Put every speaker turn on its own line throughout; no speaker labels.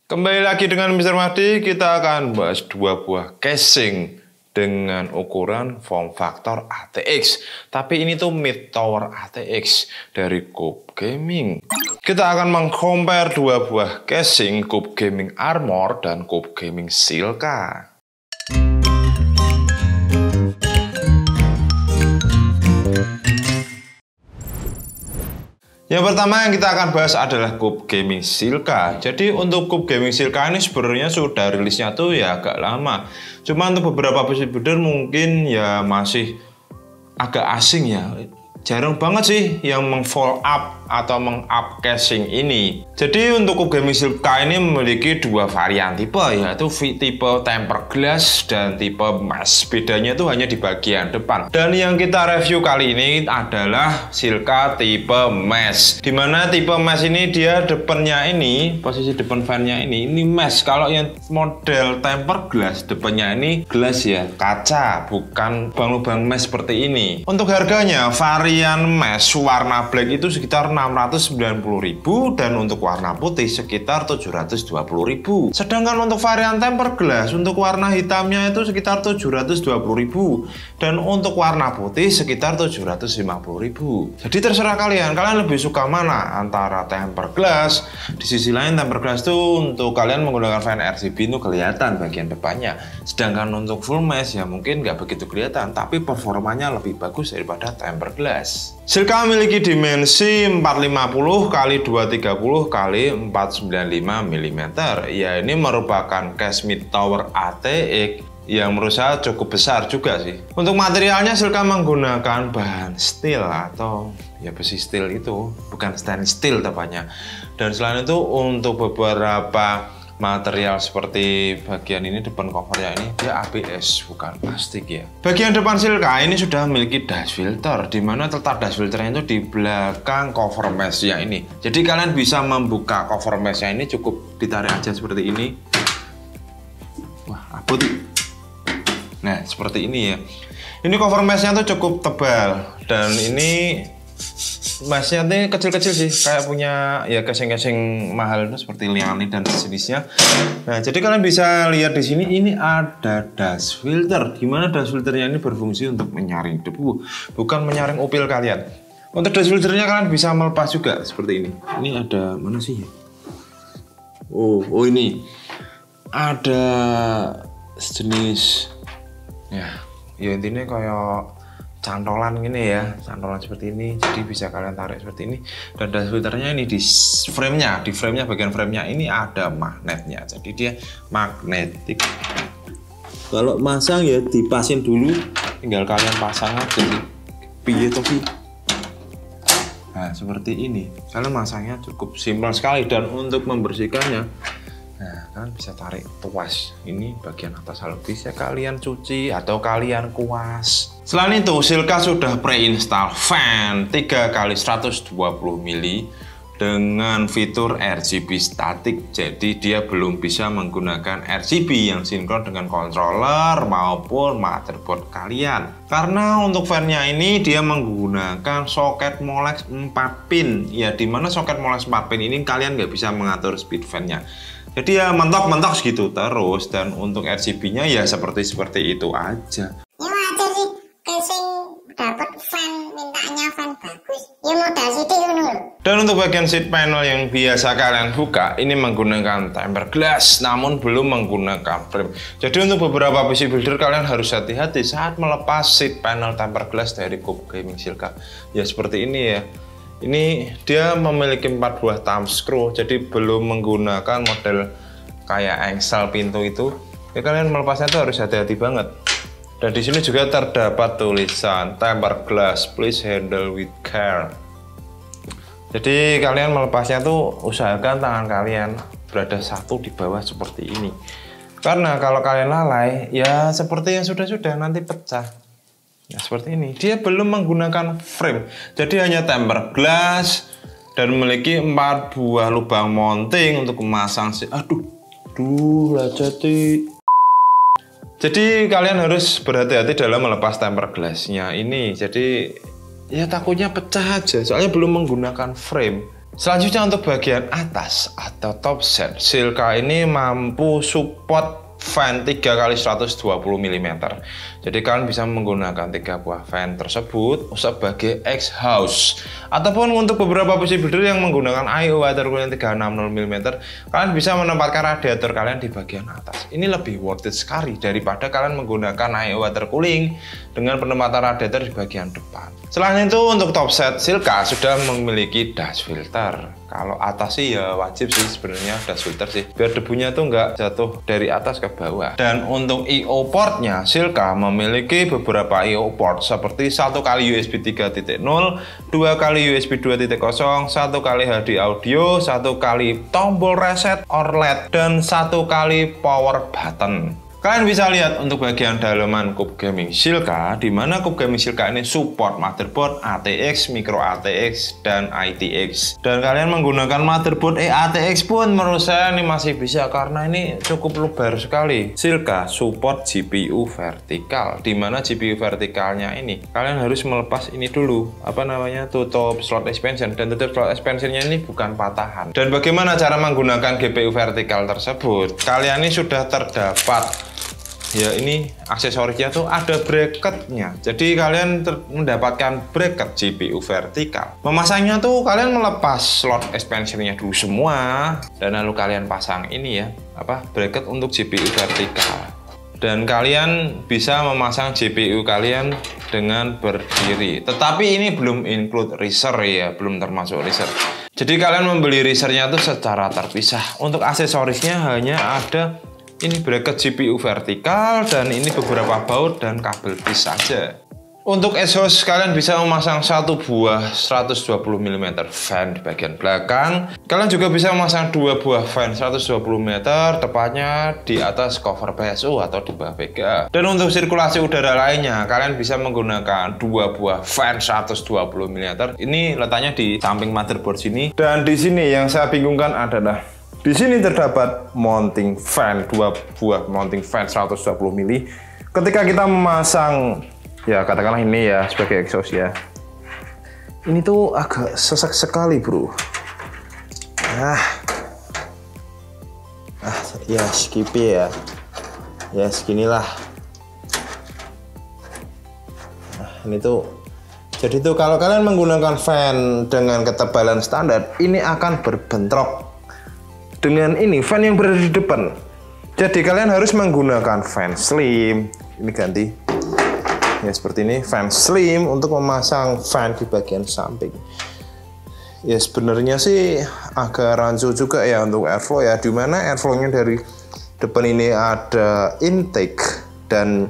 Kembali lagi dengan Mr. Mahdi, kita akan bahas dua buah casing dengan ukuran form factor ATX. Tapi ini tuh mid tower ATX dari Cube Gaming. Kita akan meng-compare dua buah casing Cube Gaming Armor dan Cube Gaming Silka. Yang pertama yang kita akan bahas adalah Cube Gaming Silka. Jadi untuk Cube Gaming Silka ini sebenarnya sudah rilisnya tuh ya agak lama. Cuma untuk beberapa PC builder mungkin ya masih agak asing ya. Jarang banget sih yang meng-follow up atau meng-up casing ini. Jadi untuk Cube Gaming Silka ini memiliki dua varian tipe, yaitu tipe tempered glass dan tipe mesh. Bedanya itu hanya di bagian depan. Dan yang kita review kali ini adalah Silka tipe mesh. Dimana tipe mesh ini dia depannya ini, posisi depan fannya ini mesh. Kalau yang model tempered glass, depannya ini glass ya, kaca, bukan lubang-lubang mesh seperti ini. Untuk harganya, varian mesh warna black itu sekitar 690.000 dan untuk warna putih sekitar 720.000. Sedangkan untuk varian tempered glass untuk warna hitamnya itu sekitar 720.000 dan untuk warna putih sekitar 750.000. Jadi terserah kalian lebih suka mana antara tempered glass. Di sisi lain tempered glass itu untuk kalian menggunakan fan RGB itu kelihatan bagian depannya. Sedangkan untuk full mesh ya mungkin nggak begitu kelihatan, tapi performanya lebih bagus daripada tempered glass. Silka memiliki dimensi 450 x 230 x 495 mm. Ya ini merupakan case mid tower ATX yang menurut saya cukup besar juga sih. Untuk materialnya Silka menggunakan bahan steel atau ya besi steel itu, bukan stainless steel tepatnya. Dan selain itu untuk beberapa material seperti bagian ini depan covernya ini dia ABS bukan plastik ya. Bagian depan Silka ini sudah memiliki dust filter, dimana letak dust filternya itu di belakang cover meshnya ini. Jadi kalian bisa membuka cover meshnya ini cukup ditarik aja seperti ini. Wah abut. Nah seperti ini ya. Ini cover meshnya tuh cukup tebal dan ini meshnya ini kecil-kecil sih, kayak punya ya casing-casing mahal itu seperti Liani dan sejenisnya. Nah, jadi kalian bisa lihat di sini ini ada dust filter, di mana dust filternya ini berfungsi untuk menyaring debu, bukan menyaring upil kalian. Untuk dust filternya kalian bisa melepas juga seperti ini. Ini ada mana sih? Oh ini ada sejenis ya intinya kayak cantolan gini ya, cantolan seperti ini, jadi bisa kalian tarik seperti ini. Dan dust filternya ini di frame-nya, bagian frame-nya ini ada magnetnya, jadi dia magnetik. Kalau masang ya dipasin dulu, tinggal kalian pasang aja sih, piye topi. Nah seperti ini, kalian masangnya cukup simpel sekali. Dan untuk membersihkannya, nah kalian bisa tarik tuas ini bagian atas, kalau bisa kalian cuci atau kalian kuas. Selain itu Silka sudah pre-install fan 3x120 mili dengan fitur RGB statik, jadi dia belum bisa menggunakan RGB yang sinkron dengan controller maupun motherboard kalian. Karena untuk fan-nya ini dia menggunakan soket Molex 4 pin ya, dimana soket Molex 4 pin ini kalian nggak bisa mengatur speed fan-nya. Jadi ya mentok-mentok gitu terus. Dan untuk RGB-nya ya seperti itu aja.
Ya wajar sih, casing dapat fan, mintanya fan bagus. Ya modal sidik ngono.
Dan untuk bagian seat panel yang biasa kalian buka ini menggunakan tempered glass, namun belum menggunakan frame. Jadi untuk beberapa PC builder kalian harus hati-hati saat melepas seat panel tempered glass dari Cube Gaming Silka. Ya seperti ini ya. Ini dia memiliki 4 buah thumb screw, jadi belum menggunakan model kayak engsel pintu itu. Ya, kalian melepasnya tuh harus hati-hati banget. Dan di sini juga terdapat tulisan tempered glass, please handle with care. Jadi kalian melepasnya tuh usahakan tangan kalian berada satu di bawah seperti ini. Karena kalau kalian lalai, ya seperti yang sudah-sudah nanti pecah. Ya seperti ini, dia belum menggunakan frame, jadi hanya tempered glass dan memiliki 4 buah lubang mounting untuk memasang lah jadi kalian harus berhati-hati dalam melepas tempered glassnya ini. Jadi ya takutnya pecah aja, soalnya belum menggunakan frame. Selanjutnya untuk bagian atas atau top set, Silka ini mampu support fan 3 x 120 mm. Jadi kalian bisa menggunakan 3 buah fan tersebut sebagai exhaust. Ataupun untuk beberapa PC builder yang menggunakan IO water cooling 360 mm, kalian bisa menempatkan radiator kalian di bagian atas. Ini lebih worth it sekali daripada kalian menggunakan IO water cooling dengan penempatan radiator di bagian depan. Selain itu untuk top set, Silka sudah memiliki dust filter. Kalau atas sih ya wajib sih sebenarnya dust filter sih, biar debunya tuh nggak jatuh dari atas ke bawah. Dan untuk I/O portnya, Silka memiliki beberapa I/O port seperti 1 kali USB 3.0, 2 kali USB 2.0, 1 kali HD audio, 1 kali tombol reset or LED, dan 1 kali power button. Kalian bisa lihat untuk bagian dalaman Cube Gaming Silka, di mana Cube Gaming Silka ini support motherboard ATX, micro ATX, dan ITX. Dan kalian menggunakan motherboard ATX pun menurut saya ini masih bisa karena ini cukup lebar sekali. Silka support GPU vertikal, di mana GPU vertikalnya ini kalian harus melepas ini dulu, apa namanya, tutup slot expansion, dan tutup slot expansionnya ini bukan patahan. Dan bagaimana cara menggunakan GPU vertikal tersebut? Kalian ini sudah terdapat ya, ini aksesorisnya tuh ada bracketnya. Jadi kalian mendapatkan bracket GPU vertikal. Memasangnya tuh kalian melepas slot expansionnya dulu semua, dan lalu kalian pasang ini ya, apa, bracket untuk GPU vertikal. Dan kalian bisa memasang GPU kalian dengan berdiri. Tetapi ini belum include riser ya, belum termasuk riser. Jadi kalian membeli risernya tuh secara terpisah. Untuk aksesorisnya hanya ada ini bracket GPU vertikal, dan ini beberapa baut dan kabel bis saja. Untuk exhaust kalian bisa memasang 1 buah 120 mm fan di bagian belakang. Kalian juga bisa memasang 2 buah fan 120 mm tepatnya di atas cover PSU atau di bawah VGA. Dan untuk sirkulasi udara lainnya, kalian bisa menggunakan 2 buah fan 120 mm. Ini letaknya di samping motherboard sini. Dan di sini yang saya bingungkan adalah di sini terdapat mounting fan, 2 buah mounting fan 120 mili. Ketika kita memasang, ya katakanlah ini ya sebagai exhaust ya, ini tuh agak sesek sekali bro. Ya skip ya seginilah. Ini tuh, jadi tuh kalau kalian menggunakan fan dengan ketebalan standar, ini akan berbentrok dengan ini fan yang berada di depan. Jadi kalian harus menggunakan fan slim. Ini ganti ya seperti ini, fan slim untuk memasang fan di bagian samping. Ya sebenarnya sih agak rancu juga ya untuk airflow ya, dimana airflow-nya dari depan ini ada intake dan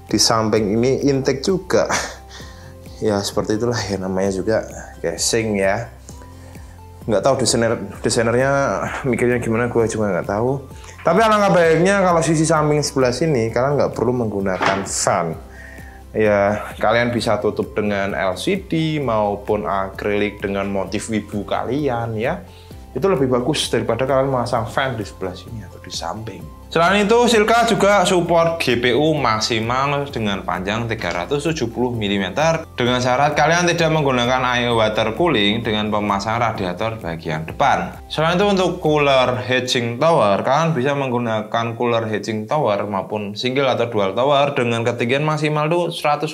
di samping ini intake juga. Ya seperti itulah ya, namanya juga casing ya. Nggak tahu desainernya mikirnya gimana, gue juga nggak tahu. Tapi alangkah baiknya kalau sisi samping sebelah sini kalian nggak perlu menggunakan fan. Ya kalian bisa tutup dengan LCD maupun akrilik dengan motif wibu kalian ya. Itu lebih bagus daripada kalian memasang fan di sebelah sini atau di samping. Selain itu, Silka juga support GPU maksimal dengan panjang 370 mm dengan syarat kalian tidak menggunakan IO water cooling dengan pemasang radiator bagian depan. Selain itu, untuk cooler heating tower, kalian bisa menggunakan cooler heating tower maupun single atau dual tower dengan ketinggian maksimal tuh 185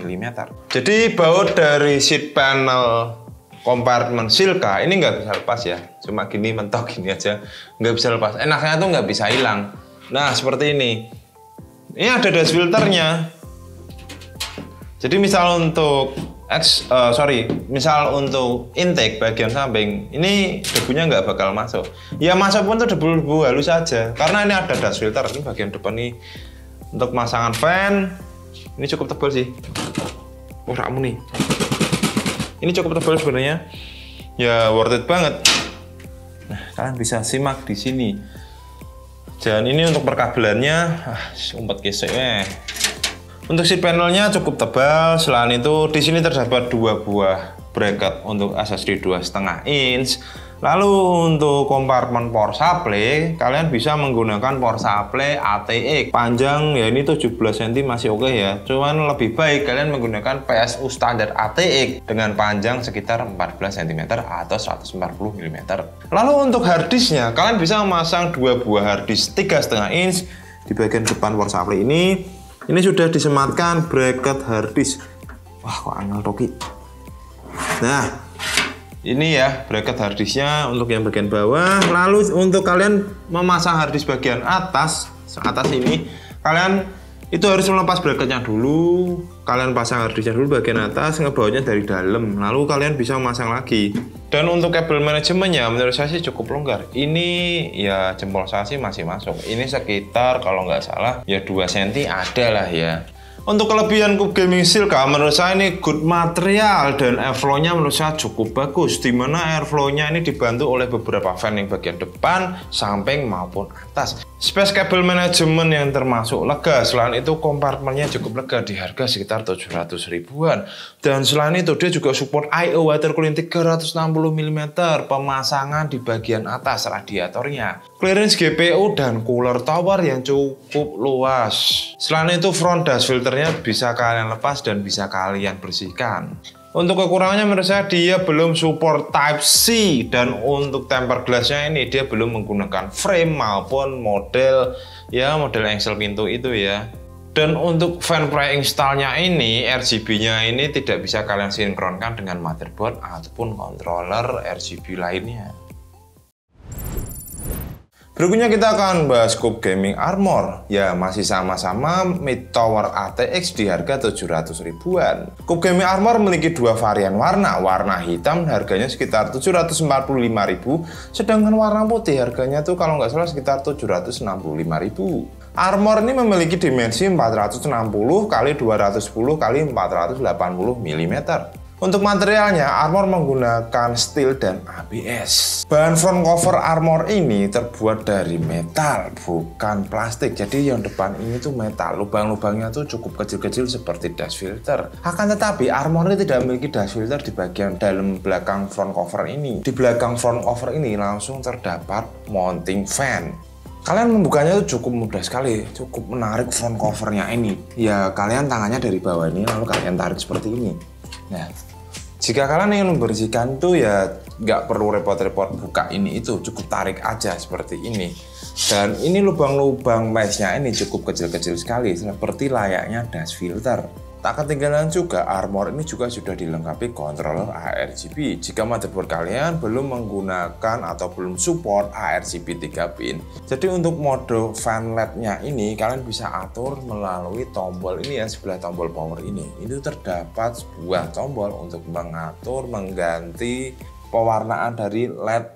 mm. Jadi baut dari seat panel kompartemen Silka ini nggak bisa lepas ya, cuma gini mentok gini aja, nggak bisa lepas. Enaknya tuh nggak bisa hilang. Nah seperti ini ada dust filternya. Jadi misal untuk misal untuk intake bagian samping ini debunya nggak bakal masuk. Ya masuk pun tuh debu-debu halus saja, karena ini ada dust filter. Ini bagian depan nih untuk pemasangan fan. Ini cukup tebal sih. Rakmu nih. Ini cukup tebal sebenarnya, ya worth it banget. Nah, kalian bisa simak di sini. Dan ini untuk perkabelannya, umpet gesek. Untuk seat panelnya cukup tebal. Selain itu, di sini terdapat 2 buah bracket untuk SSD 2,5 inch. Lalu untuk kompartemen power supply, kalian bisa menggunakan power supply ATX. Panjang ya ini 17 cm masih oke ya. Cuman lebih baik kalian menggunakan PSU standar ATX dengan panjang sekitar 14 cm atau 140 mm. Lalu untuk harddisknya, kalian bisa memasang dua buah harddisk 3,5 inch di bagian depan power supply ini. Ini sudah disematkan bracket harddisk. Wah, kok angel toki. Nah, ini ya bracket harddisknya untuk yang bagian bawah. Lalu untuk kalian memasang harddisk bagian atas ini, kalian itu harus melepas bracketnya dulu. Kalian pasang harddisknya dulu bagian atas, ngebawanya dari dalam. Lalu kalian bisa memasang lagi. Dan untuk kabel manajemennya menurut saya sih cukup longgar. Ini ya jempol saya sih masih masuk. Ini sekitar kalau nggak salah ya 2 cm ada lah ya. Untuk kelebihan Cube Gaming Silka, menurut saya ini good material dan airflow-nya menurut saya cukup bagus. Dimana airflow-nya ini dibantu oleh beberapa fan yang bagian depan, samping maupun atas. Space kabel manajemen yang termasuk lega. Selain itu kompartemennya cukup lega di harga sekitar 700 ribuan. Dan selain itu dia juga support I/O water cooling 360 mm, pemasangan di bagian atas radiatornya, clearance GPU dan cooler tower yang cukup luas. Selain itu front dust filternya bisa kalian lepas dan bisa kalian bersihkan. Untuk kekurangannya menurut saya dia belum support Type-C, dan untuk tempered glassnya ini dia belum menggunakan frame maupun model engsel pintu itu ya. Dan untuk fan pre-installnya ini, RGB-nya ini tidak bisa kalian sinkronkan dengan motherboard ataupun controller RGB lainnya. Berikutnya kita akan bahas Cube Gaming Armor. Ya masih sama-sama mid tower ATX di harga 700 ribuan. Cube Gaming Armor memiliki dua varian warna. Warna hitam harganya sekitar 745.000, sedangkan warna putih harganya tuh kalau nggak salah sekitar 765.000. Armor ini memiliki dimensi 460 x 210 x 480 mm. Untuk materialnya, Armor menggunakan steel dan ABS. Bahan front cover Armor ini terbuat dari metal, bukan plastik. Jadi yang depan ini tuh metal, lubang-lubangnya tuh cukup kecil-kecil seperti dust filter. Akan tetapi Armor ini tidak memiliki dust filter di bagian dalam belakang front cover ini. Di belakang front cover ini langsung terdapat mounting fan. Kalian membukanya tuh cukup mudah sekali, cukup menarik front covernya ini. Ya kalian tangannya dari bawah ini lalu kalian tarik seperti ini. Nah, jika kalian ingin membersihkan tuh ya nggak perlu repot-repot buka ini itu, cukup tarik aja seperti ini. Dan ini lubang-lubang meshnya ini cukup kecil-kecil sekali, seperti layaknya dust filter. Tak ketinggalan juga, Armor ini juga sudah dilengkapi controller ARGB. Jika motherboard kalian belum menggunakan atau belum support ARGB 3 pin. Jadi untuk mode fan LED-nya ini kalian bisa atur melalui tombol ini ya, sebelah tombol power ini. Itu terdapat sebuah tombol untuk mengatur mengganti pewarnaan dari LED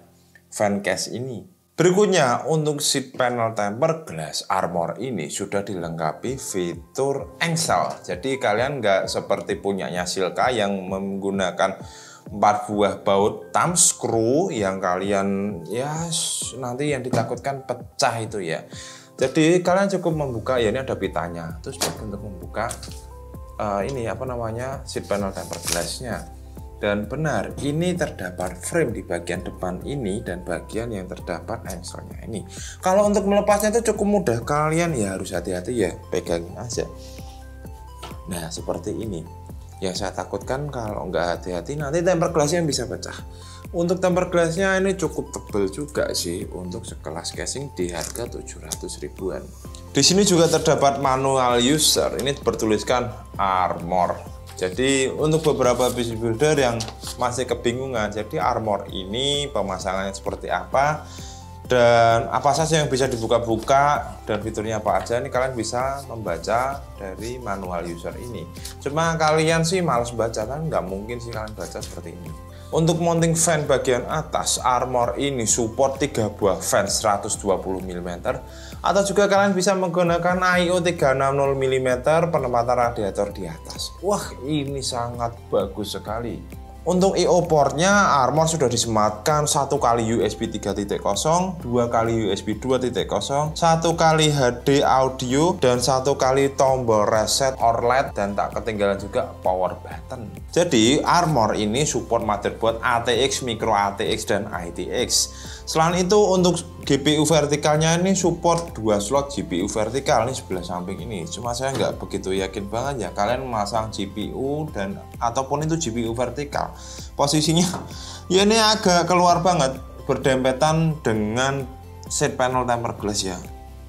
fan case ini. Berikutnya, untuk seat panel tempered glass Armor ini sudah dilengkapi fitur engsel. Jadi kalian nggak seperti punyanya Silka yang menggunakan 4 buah baut thumb screw yang kalian ya nanti yang ditakutkan pecah itu ya. Jadi kalian cukup membuka, ya ini ada pitanya, terus untuk membuka seat panel tempered glassnya. Dan benar, ini terdapat frame di bagian depan ini dan bagian yang terdapat engselnya ini. Kalau untuk melepasnya itu cukup mudah, kalian ya harus hati-hati ya, pegangin aja. Nah seperti ini. Yang saya takutkan kalau nggak hati-hati nanti tempered glassnya bisa pecah. Untuk tempered glassnya ini cukup tebal juga sih untuk sekelas casing di harga 700 ribuan. Di sini juga terdapat manual user, ini bertuliskan Armor. Jadi untuk beberapa PC builder yang masih kebingungan, jadi Armor ini pemasangannya seperti apa dan apa saja yang bisa dibuka-buka dan fiturnya apa aja, ini kalian bisa membaca dari manual user ini. Cuma kalian sih males baca kan, nggak mungkin sih kalian baca seperti ini. Untuk mounting fan bagian atas, Armor ini support 3 buah fan 120 mm, atau juga kalian bisa menggunakan I/O 360 mm penempatan radiator di atas. Wah, ini sangat bagus sekali. Untuk I/O portnya Armor sudah disematkan 1 kali USB 3.0, 2 kali USB 2.0, 1 kali HD audio, dan 1 kali tombol reset or LED, dan tak ketinggalan juga power button. Jadi Armor ini support motherboard ATX, micro ATX, dan ITX. Selain itu untuk GPU vertikalnya ini support 2 slot GPU vertikal ini sebelah samping ini. Cuma saya nggak begitu yakin banget ya kalian memasang GPU dan ataupun itu GPU vertikal. Posisinya ya ini agak keluar banget, berdempetan dengan side panel tempered glass ya.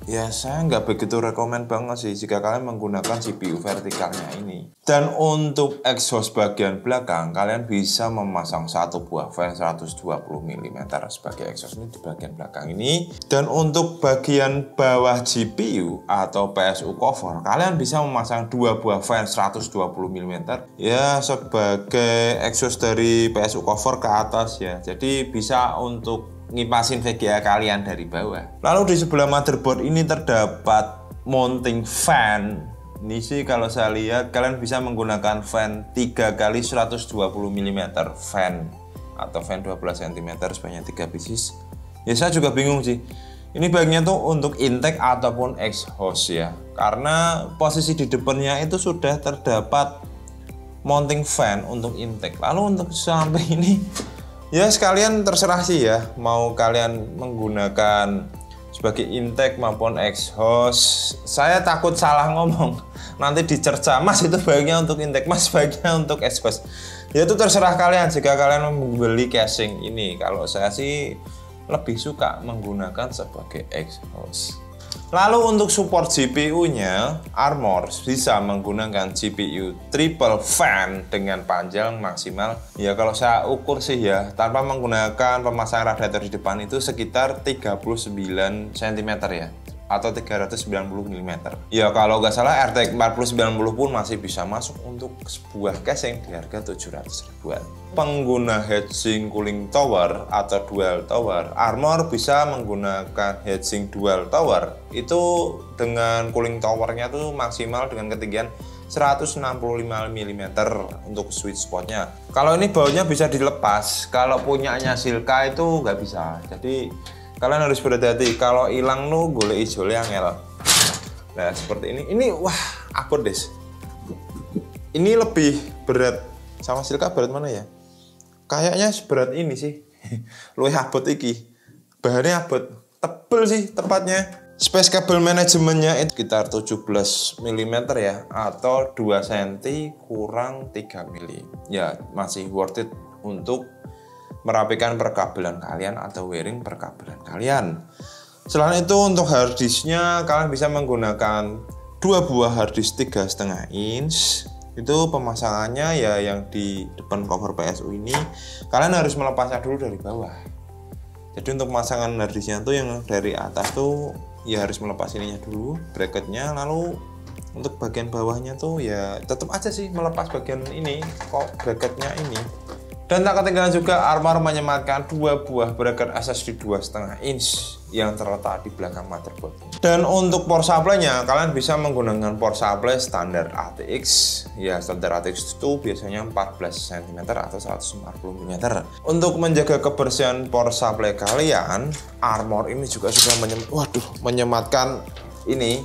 Ya saya nggak begitu rekomen banget sih jika kalian menggunakan GPU vertikalnya ini. Dan untuk exhaust bagian belakang kalian bisa memasang satu buah fan 120 mm sebagai exhaust ini di bagian belakang ini. Dan untuk bagian bawah GPU atau PSU cover kalian bisa memasang 2 buah fan 120 mm ya sebagai exhaust dari PSU cover ke atas ya. Jadi bisa untuk ngipasin VGA kalian dari bawah. Lalu di sebelah motherboard ini terdapat mounting fan. Ini sih kalau saya lihat kalian bisa menggunakan fan 3 kali 120 mm fan atau fan 12 cm sebanyak 3 pieces. Ya saya juga bingung sih. Ini baiknya tuh untuk intake ataupun exhaust ya. Karena posisi di depannya itu sudah terdapat mounting fan untuk intake. Lalu untuk sampai ini ya sekalian terserah sih ya, mau kalian menggunakan sebagai intake maupun exhaust. Saya takut salah ngomong, nanti dicerca, Mas itu baiknya untuk intake, Mas baiknya untuk exhaust. Ya itu terserah kalian jika kalian membeli casing ini. Kalau saya sih lebih suka menggunakan sebagai exhaust. Lalu untuk support GPU-nya, Armor bisa menggunakan GPU triple fan dengan panjang maksimal. Ya kalau saya ukur sih ya, tanpa menggunakan pemasangan radiator di depan itu sekitar 39 cm ya, atau 390 mm. Ya kalau nggak salah RTX 4090 pun masih bisa masuk untuk sebuah casing di harga 700 ribuan. Pengguna heatsink cooling tower atau dual tower, Armor bisa menggunakan heatsink dual tower itu dengan cooling towernya tuh maksimal dengan ketinggian 165 mm untuk sweet spotnya. Kalau ini bautnya bisa dilepas, kalau punyanya Silka itu nggak bisa. Jadi kalian harus berhati-hati, kalau hilang nu golek ijole angel. Nah seperti ini wah abot des. Ini lebih berat sama Silka, berat mana ya? Kayaknya seberat ini sih. Luwih abot iki. Bahannya abot, tebel sih tepatnya. Space kabel manajemennya itu sekitar 17 mm ya, atau 2 cm kurang 3 mm. Ya masih worth it untuk merapikan perkabelan kalian atau wiring perkabelan kalian. Selain itu untuk harddisknya kalian bisa menggunakan 2 buah harddisk 3,5 inch. Itu pemasangannya ya yang di depan cover PSU ini kalian harus melepasnya dulu dari bawah. Jadi untuk pemasangan harddisknya tuh yang dari atas tuh ya harus melepas ininya dulu, bracketnya. Lalu untuk bagian bawahnya tuh ya tetap aja sih melepas bagian ini kok bracketnya ini. Dan tak ketinggalan juga Armor menyematkan 2 buah bracket SSD 2,5 inch yang terletak di belakang motherboard. Dan untuk power supply-nya kalian bisa menggunakan power supply standar ATX. Ya standar ATX itu biasanya 14 cm atau 140 mm. Untuk menjaga kebersihan power supply kalian, Armor ini juga sudah menyematkan ini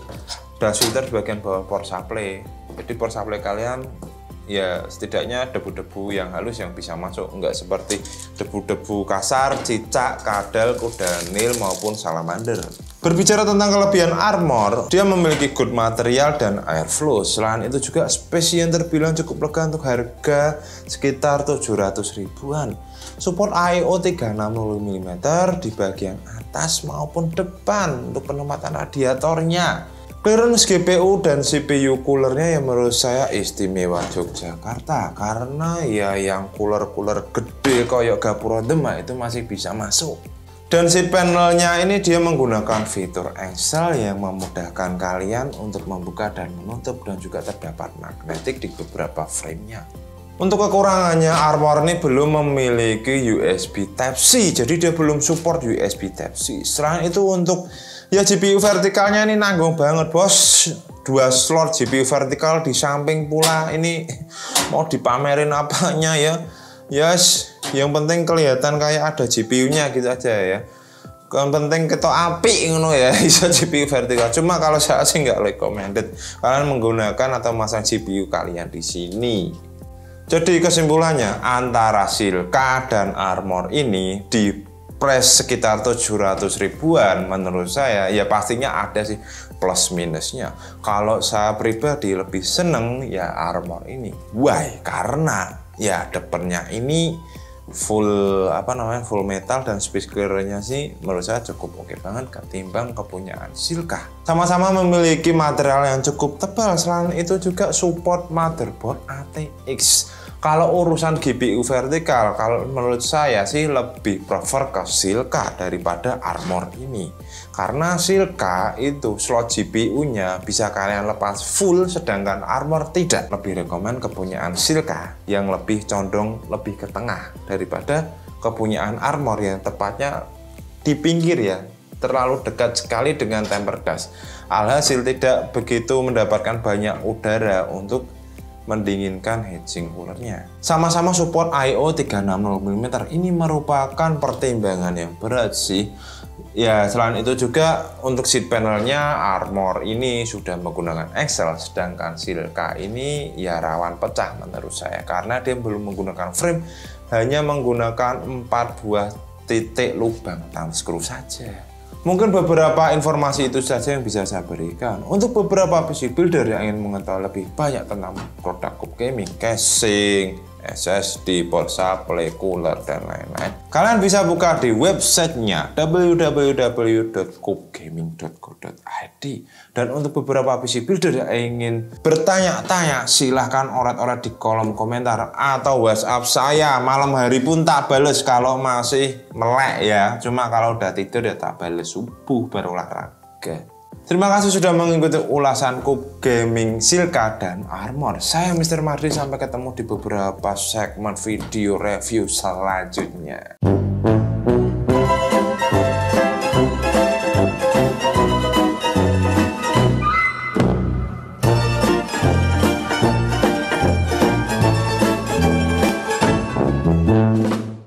dust filter di bagian bawah power supply. Jadi power supply kalian ya setidaknya debu-debu yang halus yang bisa masuk, enggak seperti debu-debu kasar, cicak, kadal, kudanil maupun salamander. Berbicara tentang kelebihan Armor, dia memiliki good material dan airflow. Selain itu juga space yang terbilang cukup lega untuk harga sekitar 700 ribuan. Support I/O 360 mm di bagian atas maupun depan untuk penempatan radiatornya. Clearance GPU dan CPU coolernya yang menurut saya istimewa Yogyakarta, karena ya yang cooler gede kayak Gapura Demak itu masih bisa masuk. Dan si panelnya ini dia menggunakan fitur engsel yang memudahkan kalian untuk membuka dan menutup, dan juga terdapat magnetik di beberapa framenya. Untuk kekurangannya, Armor ini belum memiliki USB Type-C, jadi dia belum support USB Type-C. Selain itu untuk ya GPU vertikalnya ini nanggung banget bos. 2 slot GPU vertikal di samping pula, ini mau dipamerin apanya ya. Yes, yang penting kelihatan kayak ada GPU-nya gitu aja ya. Yang penting ketok api ngono ya, bisa GPU vertikal. Cuma kalau saya sih nggak recommended kalian menggunakan atau masang GPU kalian di sini. Jadi kesimpulannya antara Silka dan Armor ini di price sekitar 700 ribuan menurut saya ya pastinya ada sih plus minusnya. Kalau saya pribadi lebih seneng ya Armor ini. Why? Karena ya depannya ini full full metal dan speakernya sih menurut saya cukup oke banget ketimbang kepunyaan Silka. Sama-sama memiliki material yang cukup tebal. Selain itu juga support motherboard ATX. Kalau urusan GPU vertikal, kalau menurut saya sih lebih prefer ke Silka daripada Armor ini. Karena Silka itu slot GPU-nya bisa kalian lepas full, sedangkan Armor tidak. Lebih rekomen kepunyaan Silka yang lebih condong lebih ke tengah daripada kepunyaan Armor yang tepatnya di pinggir ya. Terlalu dekat sekali dengan tempered glass. Alhasil tidak begitu mendapatkan banyak udara untuk mendinginkan heatsink coolernya. Sama-sama support I/O 360mm. Ini merupakan pertimbangan yang berat sih. Ya, selain itu juga untuk seat panelnya Armor ini sudah menggunakan Excel, sedangkan Silka ini ya rawan pecah menurut saya karena dia belum menggunakan frame, hanya menggunakan 4 buah titik lubang thumb screw saja. Mungkin beberapa informasi itu saja yang bisa saya berikan. Untuk beberapa PC builder yang ingin mengetahui lebih banyak tentang produk Cube Gaming, casing, SSD, port supply, cooler, dan lain-lain, kalian bisa buka di websitenya www.cubegaming.co.id. Dan untuk beberapa PC builder yang ingin bertanya-tanya, silahkan oret-oret di kolom komentar atau WhatsApp saya. Malam hari pun tak bales kalau masih melek ya. Cuma kalau udah tidur ya tak bales subuh baru olahraga. Terima kasih sudah mengikuti ulasan Cube Gaming Silka dan Armor. Saya Mr. Mardi, sampai ketemu di beberapa segmen video review selanjutnya.